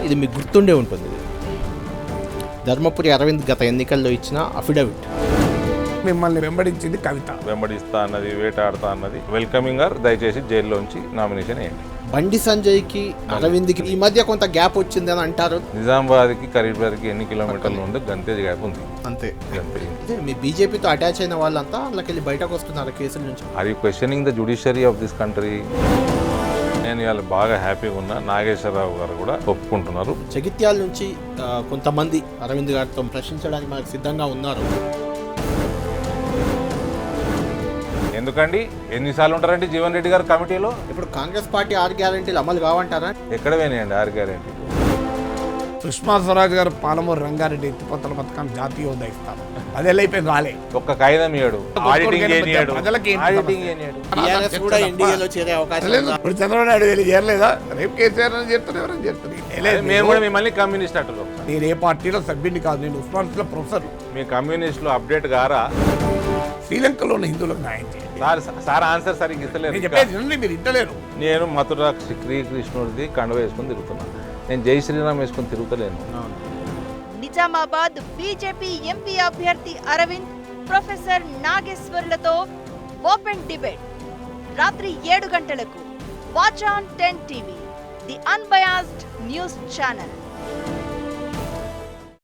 ఇది మీకు గుర్తుండే ఉంటుంది. ధర్మపురి అరవింద్ గత ఎన్నికల్లో ఇచ్చిన అఫిడవిట్. మిమ్మల్ని వెంబడించింది కవిత. వెంబడిస్తా అన్నది, వేటాడుతా అన్నది. వెల్కమింగ్ గారు దయచేసి జైల్లోంచి నామినేషన్ వేయండి. బండి సంజయ్కి అరవింద్కి ఈ మధ్య కొంత గ్యాప్ వచ్చింది అని అంటారు. నిజామాబాద్కి కరీంనగర్కి ఎన్ని కిలోమీటర్లు ఉంది, గంతే గ్యాప్ ఉంది. అంతే. గంతే. మీ బీజేపీతో అటాచ్ అయిన వాళ్ళంతా అందులోకి బయటకు వస్తున్నారు కేసుల నుంచి. Are you questioning the judiciary of this country? నేను ఇవాళ బాగా హ్యాపీగా ఉన్నా. నాగేశ్వరరావు గారు కూడా ఒప్పుకుంటున్నారు. జగిత్యాల నుంచి కొంతమంది అరవింద్ గారితో ప్రశ్నించడానికి మనకు సిద్ధంగా ఉన్నారు. ఎందుకండి ఎన్నిసార్లు ఉంటారంటే జీవన్ రెడ్డి గారు కమిటీలో? ఇప్పుడు కాంగ్రెస్ పార్టీ 6 గ్యారెంటీలు అమలు కావంటారా? ఎక్కడ పోయినాయండి 6 గ్యారెంటీలు? సుష్మా స్వరాజ్ గారు పాలమూరు రంగారెడ్డి ఎత్తిపోతల పథకాన్ని జాతీయోదయ ఇస్తారు. అదేలా అయిపోయింది రాలే. ఒక్క కాగితం ఇయ్యాడు, ఆడిటింగ్ చేయనియాడు. TRS కూడా ఎన్డీఏలో చేరే అవకాశం లేదు. ఇప్పుడు చంద్రబాబు నాయుడు వెళ్ళి చేరలేదా? రేపు కేసీఆర్ అని చెప్తారు, ఎవరైనా చెప్తారు. మేము కూడా మిమ్మల్ని కమ్యూనిస్ట్ అంటున్నాం. నేను ఏ పార్టీలో సభ్యుని కాదు, నేను ఉస్మానియాలో ప్రొఫెసర్. మీ కమ్యూనిస్టులు అప్డేట్ గారా? శ్రీలంకలో ఉన్న హిందువులకు న్యాయం చేయండి. సార్ ఆన్సర్ సరిగ్గా ఇస్తలేదు. చెప్పేది మీరు ఇంటలేరు. నేను మథుర శ్రీకృష్ణుడిది కండువ వేసుకొని తిరుగుతున్నాను. నేను జై శ్రీరామ్ వేసుకొని తిరుగుతలేను. నిజామాబాద్ బీజేపీ ఎంపీ అభ్యర్థి అరవింద్, ప్రొఫెసర్ నాగేశ్వర్లతో ఓపెన్ డిబేట్ రాత్రి 7 గంటలకు. Watch on 10 TV, the unbiased news channel.